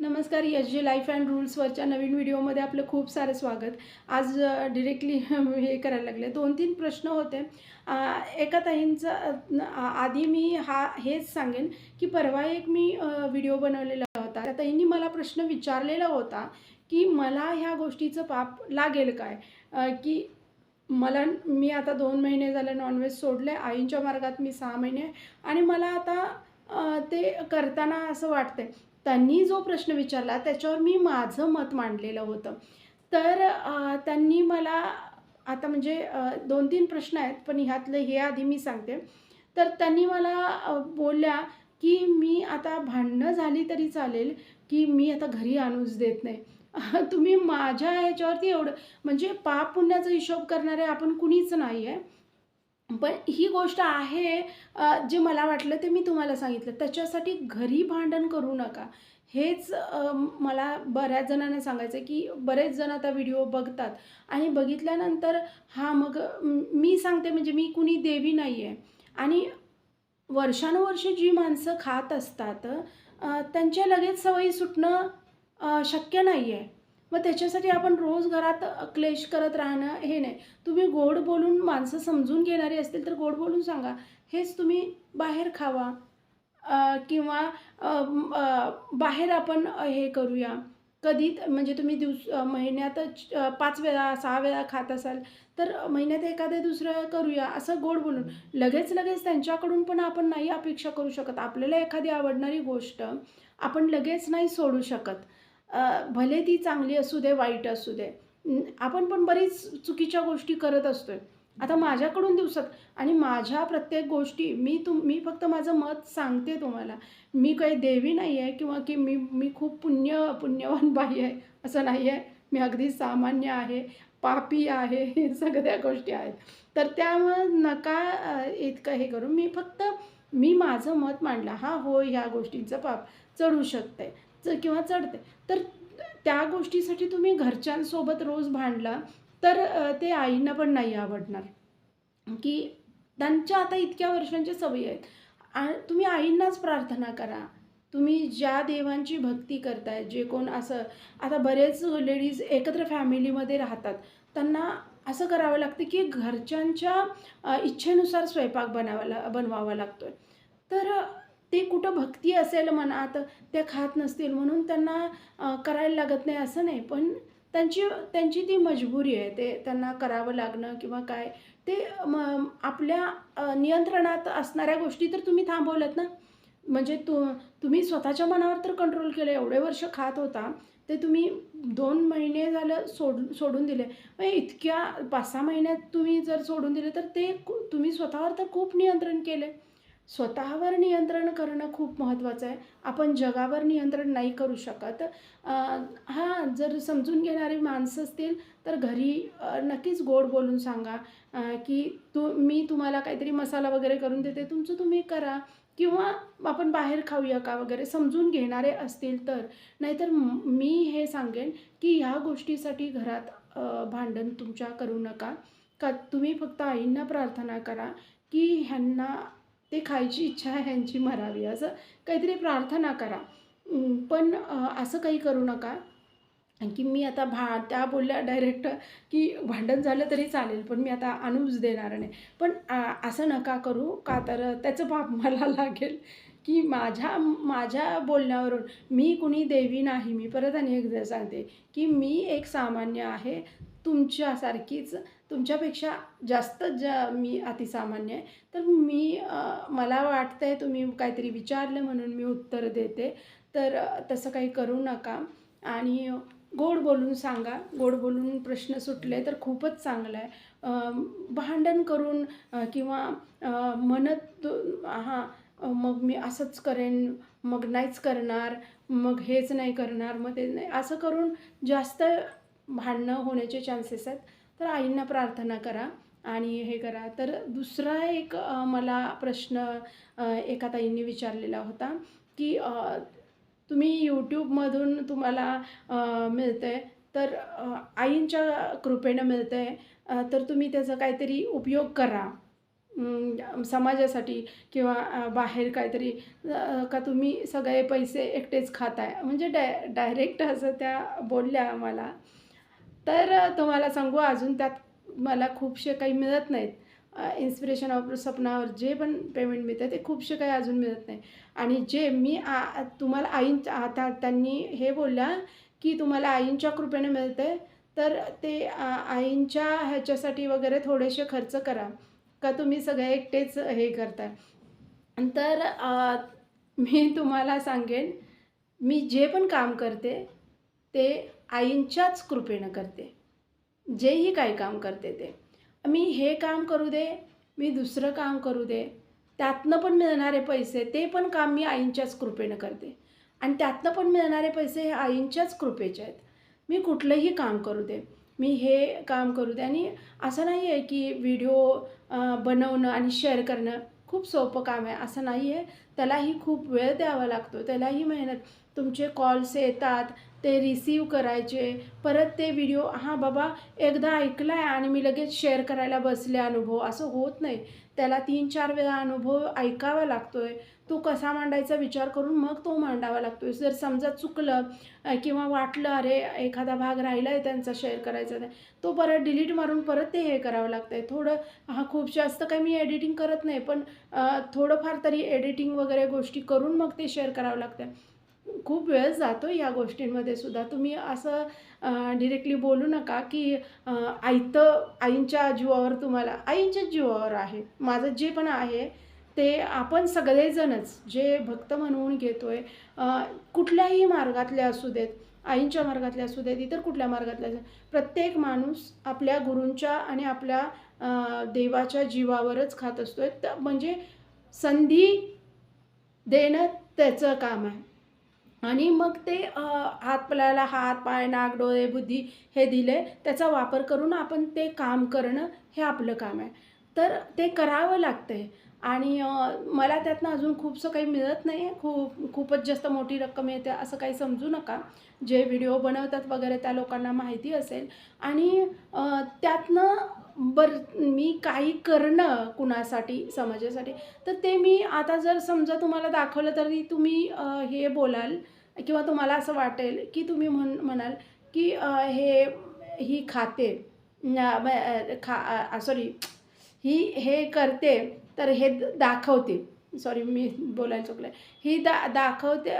नमस्कार. एस जे life and रूल्सवरच्या नवीन व्हिडिओमध्ये आपलं खूप सारं स्वागत. आज डिरेक्टली हे करायला लागले. 2-3 प्रश्न होते. एका ताईंचा आधी मी हेच सांगेन, की परवा एक मी व्हिडिओ बनवलेला होता. त्या ताईंनी मला प्रश्न विचारलेला होता, की मला ह्या गोष्टीचं पाप लागेल काय? की मी आता 2 महिने झाले नॉनव्हेज सोडले. आईंच्या मार्गात मी 6 महिने आणि मला आता ते करताना असं वाटतंय. त्यांनी जो प्रश्न विचारला त्याच्यावर मी माझं मत मांडलेलं होतं. तर त्यांनी मला आता म्हणजे 2-3 प्रश्न आहेत, पण ह्यातलं हे आधी मी सांगते. तर त्यांनी मला बोलल्या, की "मी आता भांडणं झाली तरी चालेल, की मी आता घरी आणूच देत नाही." तुम्ही माझ्या ह्याच्यावरती एवढं म्हणजे पाप-पुण्याचा हिशोब करणारे आपण कुणीच नाही आहे. पण ही गोष्ट आहे जे मला वाटलं ते मी तुम्हाला सांगितलं. त्याच्यासाठी घरी भांडण करू नका. हेच मला बऱ्याच जणांना सांगायचं आहे, की बरेच जण आता व्हिडिओ बघतात आणि बघितल्यानंतर मग मी सांगते म्हणजे मी कुणी देवी नाही आहे आणि वर्षानुवर्षे जी माणसं खात असतात त्यांच्या लगेच सवयी सुटणं शक्य नाही आहे. मग त्याच्यासाठी आपण रोज घरात क्लेश करत राहणं हे नाही. तुम्ही गोड बोलून माणसं समजून घेणारी असतील तर गोड बोलून सांगा, हेच तुम्ही बाहेर खावा किंवा बाहेर आपण हे करूया. म्हणजे तुम्ही महिन्यातच 5 वेळा, 6 वेळा खात असाल, तर महिन्यात एखादं दुसरं करूया, असं गोड बोलून. लगेच त्यांच्याकडून पण आपण नाही अपेक्षा करू शकत. आपल्याला एखादी आवडणारी गोष्ट आपण लगेच नाही सोडू शकत. भले ती चांगली असू दे, वाईट असू दे. आपण पण बरीच चुकीच्या गोष्टी करत असतोय. आता माझ्याकडून दिवसात आणि माझ्या प्रत्येक गोष्टी मी फक्त माझं मत सांगते तुम्हाला. मी काही देवी नाही आहे किंवा की मी खूप पुण्यवान बाई आहे, असं नाही आहे. मी अगदी सामान्य आहे, पापी आहे, हे सगळ्या गोष्टी आहेत. तर त्यामुळं नका इतकं हे करू. मी माझं मत मांडलं. हो, ह्या गोष्टींचं पाप चढू शकतंय किंवा चढते. तर त्या गोष्टीसाठी तुम्ही घरच्यांसोबत रोज भांडला, तर ते आईंना पण नाही आवडणार. की त्यांच्या आता इतक्या वर्षांच्या सवयी आहेत. तुम्ही आईंनाच प्रार्थना करा. तुम्ही ज्या देवांची भक्ती करताय, जे कोण असं आता बरेच लेडीज एकत्र फॅमिलीमध्ये राहतात. त्यांना असं करावं लागतं, की घरच्यांच्या इच्छेनुसार स्वयंपाक बनवावा लागतोय. तर ते कुठं भक्ती असेल मनात, त्या खात नसतील म्हणून त्यांना करायला लागत नाही असं नाही. पण त्यांची त्यांची ती मजबुरी आहे. ते त्यांना करावं लागणं किंवा काय ते आपल्या नियंत्रणात असणाऱ्या गोष्टी तर तुम्ही थांबवल्यात ना. म्हणजे तुम्ही स्वतःच्या मनावर तर कंट्रोल केलं. एवढे वर्ष खात होता, ते तुम्ही 2 महिने झालं सोडून दिले. मग इतक्या 5-6 महिन्यात तुम्ही जर सोडून दिले, तर ते तुम्ही स्वतःवर तर खूप नियंत्रण केले. स्वतःवर नियंत्रण करणं खूप महत्त्वाचं आहे. आपण जगावर नियंत्रण नाही करू शकत. जर समजून घेणारी माणसं असतील, तर घरी नक्कीच गोड बोलून सांगा की मी तुम्हाला काहीतरी मसाला वगैरे करून देते, तुमचं तुम्ही करा किंवा आपण बाहेर खाऊया का वगैरे समजून घेणारे असतील तर. नाहीतर मी हे सांगेन, की ह्या गोष्टीसाठी घरात भांडण तुमच्या करू नका. तुम्ही फक्त आईंना प्रार्थना करा, की ह्यांना ते खायची इच्छा आहे ह्यांची मरावी, असं काहीतरी प्रार्थना करा. पण असं काही करू नका, की मी आता त्या बोलल्या डायरेक्ट, की भांडण झालं तरी चालेल, पण मी आता आणूच देणार नाही. पण असं नका करू, का तर त्याचं पाप मला लागेल, की माझ्या बोलण्यावरून मी कुणी देवी नाही. मी परत आणि एकदा सांगते, की मी एक सामान्य आहे. तुमच्यासारखीच, तुमच्यापेक्षा जास्त मी अतिसामान्य आहे. तर मला वाटतंय तुम्ही काहीतरी विचारलं म्हणून मी उत्तर देते. तर तसं काही करू नका आणि गोड बोलून सांगा. गोड बोलून प्रश्न सुटले तर खूपच चांगलं आहे. भांडण करून किंवा म्हणत मग मी असंच करेन, मग नाहीच करणार, मग हेच नाही करणार, मग ते नाही, असं करून जास्त भांडणं होण्याचे चान्सेस आहेत. तर आईंना प्रार्थना करा आणि हे करा. तर दुसरा एक मला प्रश्न एका ताईंनी विचारलेला होता, की तुम्ही YouTubeमधून तुम्हाला मिळतंय, तर आईंच्या कृपेनं मिळतंय, तर तुम्ही त्याचा काहीतरी उपयोग करा. समाजासाठी किंवा बाहेर काहीतरी का तुम्ही सगळे पैसे एकटेच खाताय, म्हणजे डायरेक्ट असं त्या बोलल्या मला. तर तुम्हाला सांगू अजून त्यात मला खूपशे काही मिळत नाहीत. इन्स्पिरेशन ऑफ स्वप्नावर जे पण पेमेंट मिळतं ते खूपशे काही अजून मिळत नाही. आणि जे मी तुम्हाला आता त्यांनी हे बोलल्या, की तुम्हाला आईंच्या कृपेने मिळतंय, तर ते आईंच्या ह्याच्यासाठी वगैरे थोडेसे खर्च करा. का तुम्ही सगळे एकटेच हे करताय. तर मी तुम्हाला सांगेन, मी जे पण काम करते, ते आईंच्याच कृपेनं करते. जेही काही काम करते ते. मी हे काम करू दे, मी दुसरं काम करू दे, त्यातनं पण मिळणारे पैसे, ते पण काम मी आईंच्याच कृपेनं करते. आणि त्यातनं पण मिळणारे पैसे हे आईंच्याच कृपेचे आहेत. मी कुठलंही काम करू दे, मी हे काम करू दे. आणि असं नाही आहे की व्हिडिओ बनवणं आणि शेअर करणं खूप सोपं काम आहे, असं नाही आहे. त्यालाही खूप वेळ द्यावा लागतो, त्यालाही मेहनत. तुमचे कॉल्स येतात, ते रिसीव्ह करायचे, परत ते व्हिडिओ हां बाबा एकदा ऐकला आहे आणि मी लगेच शेअर करायला बसले अनुभव, असं होत नाही. त्याला 3-4 वेळा अनुभव ऐकावा लागतो आहे. तो कसा मांडायचा विचार करून मग तो मांडावा लागतो आहे. जर समजा चुकलं किंवा वाटलं अरे एखादा भाग राहिला आहे त्यांचा शेअर करायचा, तो परत डिलीट मारून परत ते हे करावं लागतं आहे. थोडं खूप जास्त काही मी एडिटिंग करत नाही, पण थोडंफार तरी एडिटिंग वगैरे गोष्टी करून मग ते शेअर करावं लागतं. खूप वेळ जातो या गोष्टींमध्ये सुद्धा. तुम्ही असं डिरेक्टली बोलू नका, की आईंच्या जीवावर तुम्हाला, आईंच्याच जीवावर आहे. माझं जे पण आहे ते आपण सगळेजणच जे भक्त म्हणून घेतोय, कुठल्याही मार्गातले असू देत, आईंच्या मार्गातले असू देत, इतर कुठल्या मार्गातले असू देत, प्रत्येक माणूस आपल्या गुरूंच्या आणि आपल्या देवाच्या जीवावरच खात असतोय. म्हणजे संधी देणं त्याचं काम आहे. आणि मग ते आपल्याला हात, पाय, नाक, डोळे, बुद्धी हे दिले, त्याचा वापर करून आपण ते काम करणं हे आपलं काम आहे. तर ते करावं लागतंय. आणि मला त्यातनं अजून खूपसं काही मिळत नाही आहे. खूपच जास्त मोठी रक्कम येते असं काही समजू नका. जे व्हिडिओ बनवतात वगैरे त्या लोकांना माहिती असेल. आणि त्यातनं मी काही करणं कुणासाठी, समाजासाठी, तर ते मी आता जर समजा तुम्हाला दाखवलं तरी तुम्ही हे बोलाल किंवा तुम्हाला असं वाटेल, की तुम्ही म्हणाल, की ही खाते, सॉरी, ही हे करते, तर हे दाखवते. सॉरी मी बोलायला चुकलं. ही दाखवते,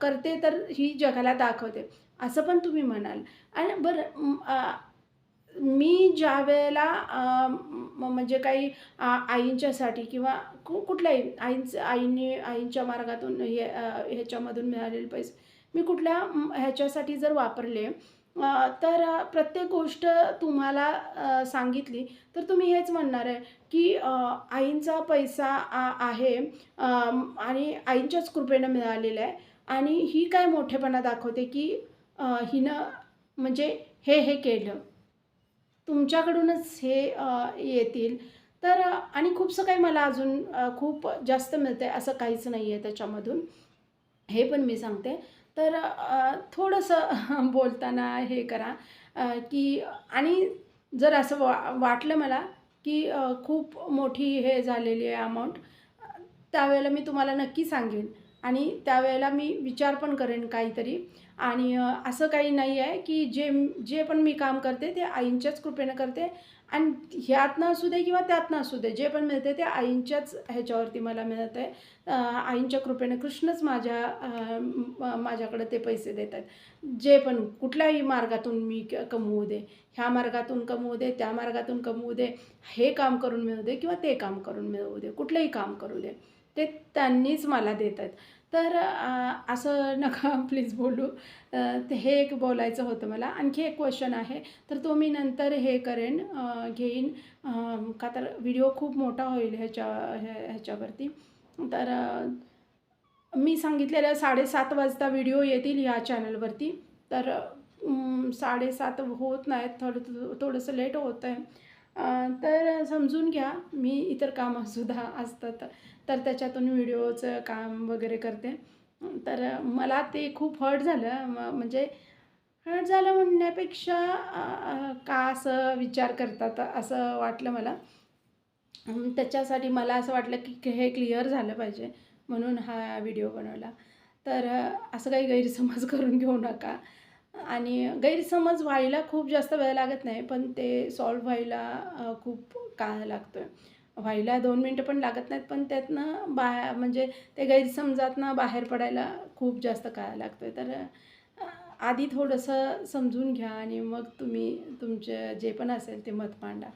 करते तर ही जगाला दाखवते, असं पण तुम्ही म्हणाल. आणि बरं मी ज्यावेळेला म्हणजे काही आईंच्यासाठी किंवा कुठल्याही आईंच्या मार्गातून ह्याच्यामधून मिळालेले पैसे मी कुठल्या ह्याच्यासाठी जर वापरले, तर प्रत्येक गोष्ट तुम्हाला सांगितली तर तुम्ही हेच म्हणणार आहे, की आईंचा पैसा आहे, आणि आईंच्याच कृपेनं मिळालेला आहे. आणि ही काय मोठेपणा दाखवते, की हिनं म्हणजे हे केलं. तुमच्याकडूनच हे येतील. तर आणि खूपसं काही मला अजून खूप जास्त मिळतंय असं काहीच नाही आहे त्याच्यामधून. हे पण मी सांगते. तर थोडंसं बोलताना हे करा, की आणि जर असं वाटलं मला, की खूप मोठी हे झालेली आहे अमाउंट, त्यावेळेला मी तुम्हाला नक्की सांगेन. आणि त्यावेळेला मी विचार पण करेन काहीतरी. आणि असं काही नाही आहे, की जे पण मी काम करते ते आईंच्याच कृपेनं करते. आणि ह्यातनं असू दे किंवा त्यातनं असू दे, जे पण मिळते ते आईंच्याच ह्याच्यावरती मला मिळत आहे. आईंच्या कृपेनं कृष्णच माझ्याकडे ते पैसे देत आहेत. जे पण कुठल्याही मार्गातून मी कमवू दे, ह्या मार्गातून कमवू दे, त्या मार्गातून कमवू दे, हे काम करून मिळवू दे किंवा ते काम करून मिळवू दे, कुठलंही काम करू दे, ते त्यांनीच मला देत आहेत. तर असं नका प्लीज बोलू. ते हे एक बोलायचं होतं मला. आणखी एक क्वेश्चन आहे, तर तो मी नंतर हे करेन, घेईन. का तर व्हिडिओ खूप मोठा होईल ह्याच्यावरती. तर मी सांगितलेलं 7:30 वाजता व्हिडिओ येतील ह्या चॅनलवरती. तर 7:30 होत नाहीत, थोडंसं लेट होतं आहे. तर समजून घ्या, मी इतर कामंसुद्धा असतात, तर त्याच्यातून व्हिडिओचं काम वगैरे करते. तर मला ते खूप हर्ट झालं. म्हणजे हर्ट झालं म्हणण्यापेक्षा का असं विचार करतात असं वाटलं मला. त्याच्यासाठी मला असं वाटलं की हे क्लिअर झालं पाहिजे म्हणून हा व्हिडिओ बनवला. तर असं काही गैरसमज करून घेऊ नका. आणि गैरसमज व्हायला खूप जास्त वेळ लागत नाही, पण ते सॉल्व्ह व्हायला खूप काळ लागतो आहे. व्हायला 2 मिनिटं पण लागत नाहीत, पण त्यातनं म्हणजे ते गैरसमजातनं बाहेर पडायला खूप जास्त काळ लागतो आहे. तर आधी थोडंसं समजून घ्या आणि मग तुम्ही तुमचे जे पण असेल ते मत मांडा.